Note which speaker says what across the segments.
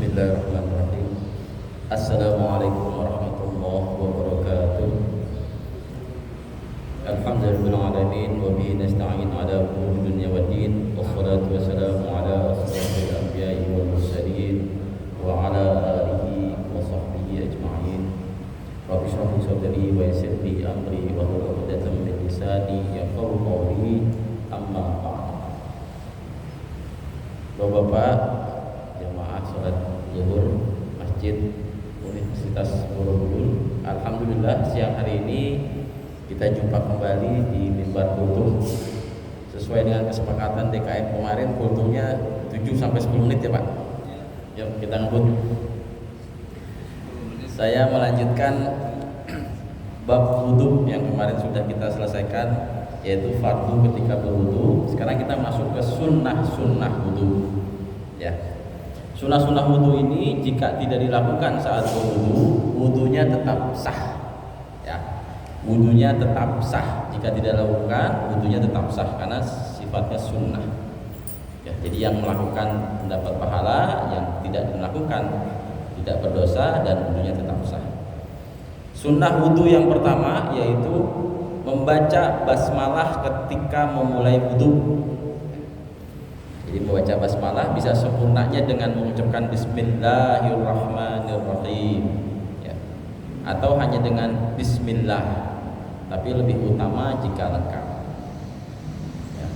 Speaker 1: Bismillahirrahmanirrahim. Assalamualaikum warahmatullahi wabarakatuh. Alhamdulillahirrahmanirrahim. Wa bihi nasta'in ala umuri dunya waddin. Wassalatu wassalamu ala asyrafil anbiya'i wal mursalin wa ala alihi wa sahbihi ajma'in. Rabbi shrah li sadri wa yassir li amri wahlul 'uqdatam min lisani yafqahu qawli. Amma ba'd. Bapak-bapak, jemaah salat zuhur Masjid Universitas Borobudur. Alhamdulillah siang hari ini kita jumpa kembali di mimbar kultum. Sesuai dengan kesepakatan DKM kemarin, kultumnya 7 sampai 10 menit ya Pak. Yuk kita ngebut. Saya melanjutkan bab wudu yang kemarin sudah kita selesaikan, yaitu fardu ketika berwudu. Sekarang kita masuk ke sunnah wudu. Ya. Sunnah wudu ini jika tidak dilakukan saat berwudu, wudunya tetap sah. Ya. Wudunya tetap sah. Jika tidak dilakukan, wudunya tetap sah karena sifatnya sunnah. Ya, jadi yang melakukan mendapat pahala, yang tidak melakukan tidak berdosa dan wudunya tetap sah. Sunnah wudu yang pertama yaitu membaca basmalah ketika memulai wudu. Jadi membaca basmalah bisa sempurnanya dengan mengucapkan Bismillahirrahmanirrahim, ya. Atau hanya dengan Bismillah, tapi lebih utama jika lengkap. Ya.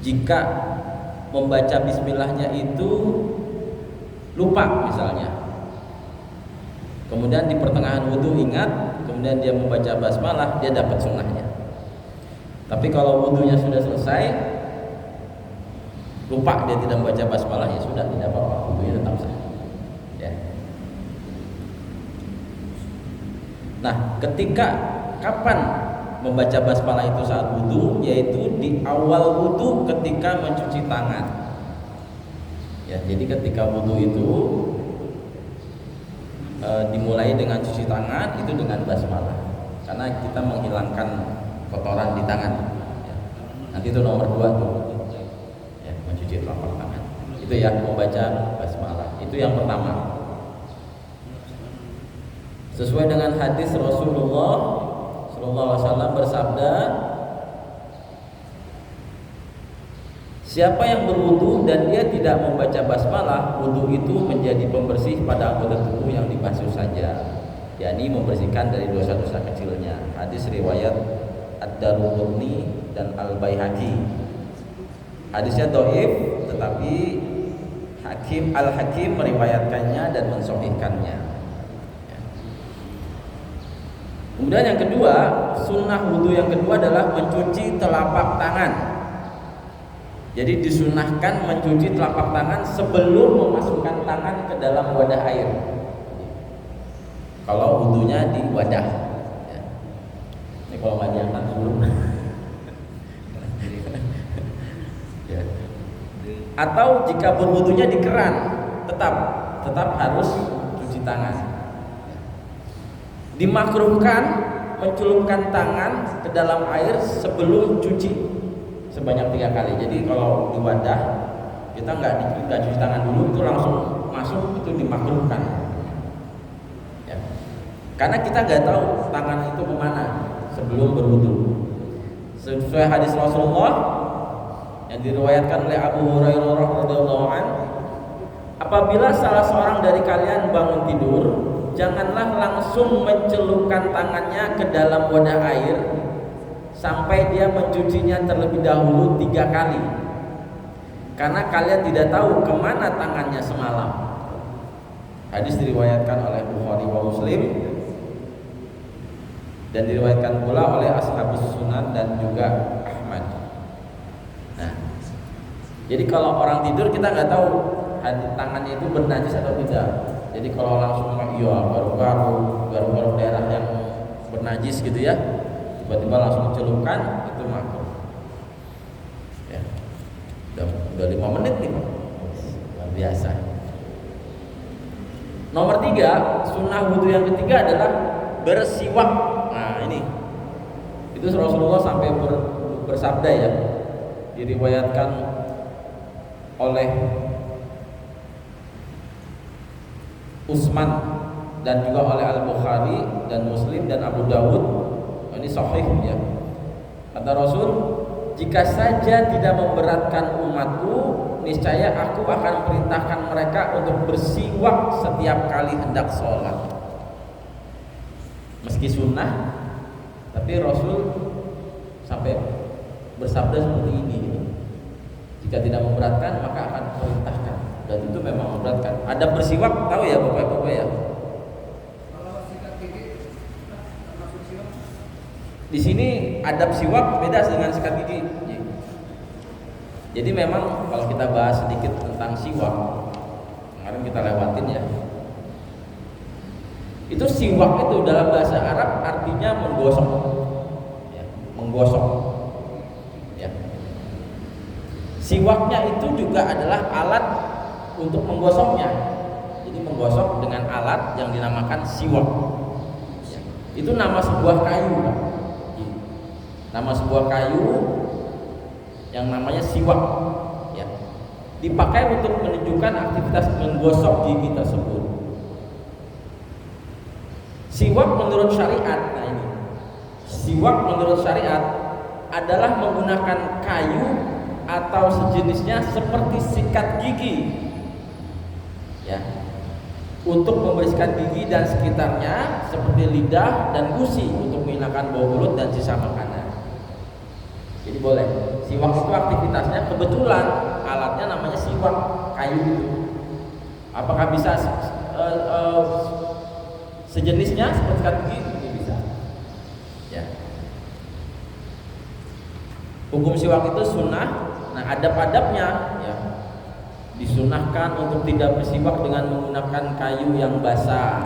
Speaker 1: Jika membaca Bismillahnya itu lupa misalnya, kemudian di pertengahan wudu ingat, kemudian dia membaca basmalah, dia dapat sunnahnya. Tapi kalau wudunya sudah selesai, lupa dia tidak membaca basmalah, ya sudah, tidak apa-apa, wudunya tetap sah. Ya. Nah, ketika kapan membaca basmalah itu saat wudu, yaitu di awal wudu ketika mencuci tangan. Ya, jadi ketika wudu itu dimulai dengan cuci tangan itu dengan basmalah, karena kita menghilangkan kotoran di tangan. Ya. Nanti itu nomor 2 tuh, ya, mencuci telapak tangan. Itu ya, membaca basmalah. Itu yang pertama. Sesuai dengan hadis Rasulullah SAW bersabda, siapa yang berwudu dan dia tidak membaca basmalah, wudu itu menjadi pembersih pada anggota tubuh yang dibasuh saja, yakni membersihkan dari dosa-dosa kecilnya. Hadis riwayat Ad-Darqutni dan Al-Baihaqi. Hadisnya dhaif, tetapi Al-Hakim meriwayatkannya dan mensahihkannya. Kemudian yang kedua, sunnah wudu yang kedua adalah mencuci telapak tangan. Jadi disunahkan mencuci telapak tangan sebelum memasukkan tangan ke dalam wadah air. Kalau wudunya di wadah, ya. Ini kalau nggak diangkat sebelum. Ya. Atau jika berwudunya di keran, tetap harus cuci tangan. Dimakruhkan mencelupkan tangan ke dalam air sebelum cuci sebanyak 3 kali. Jadi kalau di wadah kita nggak cuci tangan dulu, itu langsung masuk, itu dimakruhkan. Ya. Karena kita nggak tahu tangan itu kemana sebelum berwudu. Sesuai hadis Rasulullah yang diriwayatkan oleh Abu Hurairah radhiyallahu anhu, apabila salah seorang dari kalian bangun tidur, janganlah langsung mencelupkan tangannya ke dalam wadah air sampai dia mencucinya terlebih dahulu 3 kali, karena kalian tidak tahu kemana tangannya semalam. Hadis diriwayatkan oleh Bukhari wa Muslim dan diriwayatkan pula oleh Ashabus Sunan dan juga Ahmad. Nah, jadi kalau orang tidur kita nggak tahu tangannya itu bernajis atau tidak. Jadi kalau langsung baru-baru daerah yang bernajis gitu ya, tiba-tiba langsung celupkan, itu makruh. Ya. Udah 5 menit nih, luar biasa. Nomor 3, sunnah wudu yang ketiga adalah bersiwak. Nah ini, itu Rasulullah sampai bersabda ya, diriwayatkan oleh Utsman dan juga oleh Al-Bukhari dan Muslim dan Abu Dawud. Ini sahih ya. Kata Rasul, jika saja tidak memberatkan umatku, niscaya aku akan perintahkan mereka untuk bersiwak setiap kali hendak sholat. Meski sunnah, tapi Rasul sampai bersabda seperti ini. Jika tidak memberatkan, maka akan perintahkan. Dan itu memang memberatkan. Ada bersiwak, tahu ya bapak-bapak ya? Di sini adab siwak beda dengan sikat gigi. Jadi memang kalau kita bahas sedikit tentang siwak, kemarin kita lewatin ya. Itu siwak itu dalam bahasa Arab artinya menggosok, ya, menggosok. Ya. Siwaknya itu juga adalah alat untuk menggosoknya. Jadi menggosok dengan alat yang dinamakan siwak. Ya. Itu nama sebuah kayu, Pak. Nama sebuah kayu yang namanya siwak, ya, dipakai untuk menunjukkan aktivitas menggosok gigi tersebut. Siwak menurut syariat, nah ini, siwak menurut syariat adalah menggunakan kayu atau sejenisnya seperti sikat gigi, ya, untuk membersihkan gigi dan sekitarnya seperti lidah dan gusi untuk menghilangkan bau mulut dan sisa makanan. Jadi boleh. Siwak itu aktivitasnya kebetulan alatnya namanya siwak kayu itu. Apakah bisa sejenisnya seperti sikat gigi? Ini bisa. Ya. Hukum siwak itu sunnah. Nah, adab-adabnya ya, disunahkan untuk tidak bersiwak dengan menggunakan kayu yang basah.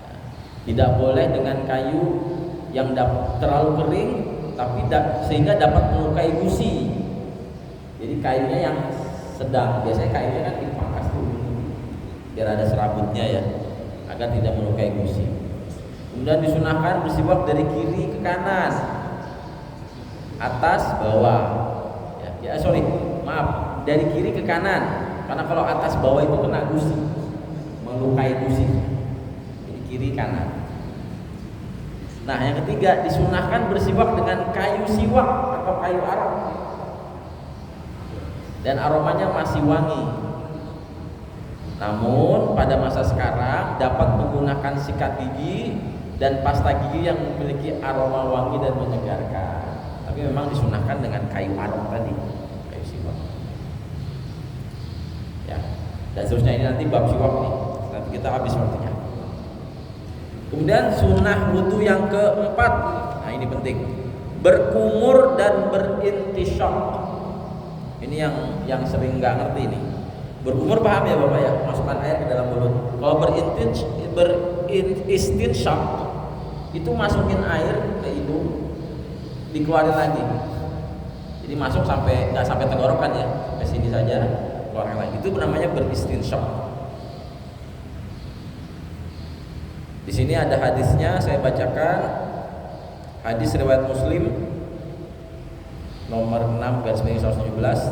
Speaker 1: Ya. Tidak boleh dengan kayu yang terlalu kering tapi sehingga dapat melukai gusi. Jadi kayunya yang sedang, biasanya kayunya kan dipangkas dulu biar ada serabutnya ya, agar tidak melukai gusi. Kemudian disunahkan bersiwak dari kiri ke kanan, atas bawah. Maaf, dari kiri ke kanan, karena kalau atas bawah itu kena gusi, melukai gusi. Jadi kiri kanan. Nah, yang ketiga, disunahkan bersiwak dengan kayu siwak atau kayu arang dan aromanya masih wangi. Namun pada masa sekarang dapat menggunakan sikat gigi dan pasta gigi yang memiliki aroma wangi dan menyegarkan. Tapi memang disunahkan dengan kayu arang tadi, kayu siwak. Ya, dan seterusnya ini nanti bab siwak nih. Nanti kita habis waktunya. Kemudian sunnah wudu yang keempat, nah ini penting, berkumur dan berintisyaq. Ini yang sering nggak ngerti ini. Berkumur paham ya bapak ya, masukkan air ke dalam mulut. Kalau berintisyaq itu masukin air ke hidung, dikeluarin lagi. Jadi masuk sampai nggak sampai tenggorokan ya, sampai sini saja, keluarkan lagi. Itu namanya beristinsyaq. Di sini ada hadisnya, saya bacakan. Hadis riwayat Muslim nomor 6/117.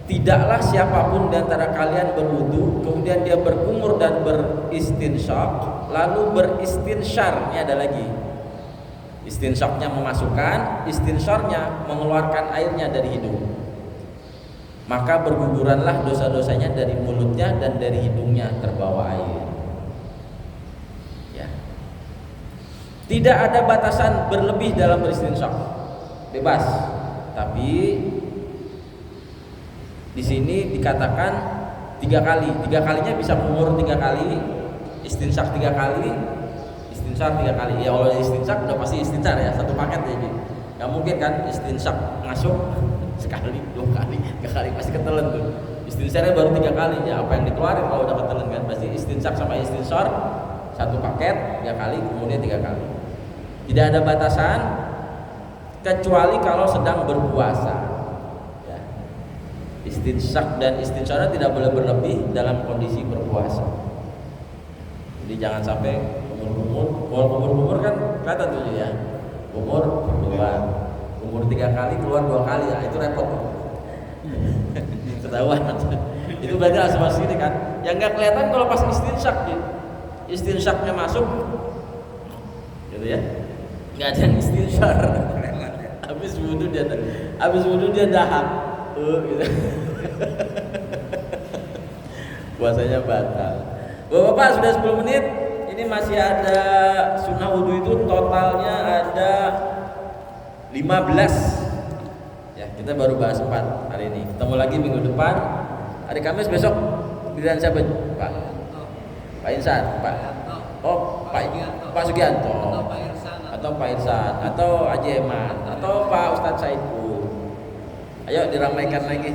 Speaker 1: Tidaklah siapapun di antara kalian berwudu kemudian dia berkumur dan beristinsyaq lalu beristinsyar. Ini ada lagi. Istinsyaqnya memasukkan, istinsyarnya mengeluarkan airnya dari hidung. Maka berguguranlah dosa-dosanya dari mulutnya dan dari hidungnya terbawa air. Tidak ada batasan berlebih dalam beristinsyaq, bebas. Tapi di sini dikatakan 3 kali. 3 kalinya bisa kumur 3 kali, istinsyaq 3 kali, istinsyar 3 kali. Ya kalau istinsyaq udah pasti istinsyar ya, satu paket ya. Gak mungkin kan istinsyaq masuk sekali, 2 kali, 3 kali pasti ketelan tuh. Istinsyarnya baru 3 kali ya. Apa yang dikeluarin kalau udah ketelan kan? Pasti istinsyaq sama istinsyar satu paket 3 kali, kemudian 3 kali. Tidak ada batasan kecuali kalau sedang berpuasa. Ya. Istinsyaq dan istinsyar tidak boleh berlebih dalam kondisi berpuasa. Jadi jangan sampai kumur-kumur. Kalau kumur-kumur kan kelihatan tuh ya. Kumur keluar, kumur 3 kali keluar 2 kali ya, itu repot. ketahuan. Itu berarti asal sini kan. Yang nggak kelihatan kalau pas istinsyak, istinsyaknya masuk, gitu ya. Nggak ada yang istinsyar. Habis wudhu dia dahak, gitu. Puasanya batal. Bapak-bapak sudah 10 menit. Ini masih ada sunnah wudhu itu totalnya ada 15. Ya, kita baru bahas 4 hari ini. Ketemu lagi minggu depan. Hari Kamis besok giliran siapa, Pak? Pak Insan, Pak. Oh, Pak Sugianto. Atau Pak Irsan, atau Haji Eman, atau Pak Ustadz Saidku. Ayo diramaikan lagi.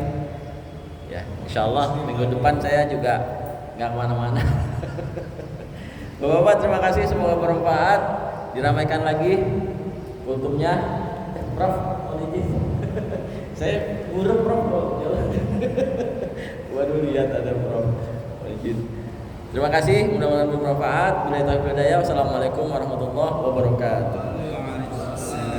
Speaker 1: Ya, insya Allah minggu depan saya juga nggak kemana-mana. Bapak-bapak terima kasih, semoga bermanfaat. Diramaikan lagi kultumnya. Prof, saya buruk Prof. Waduh, lihat ada Prof. Terima kasih, mudah-mudahan bermanfaat. Wassalamualaikum warahmatullahi wabarakatuh.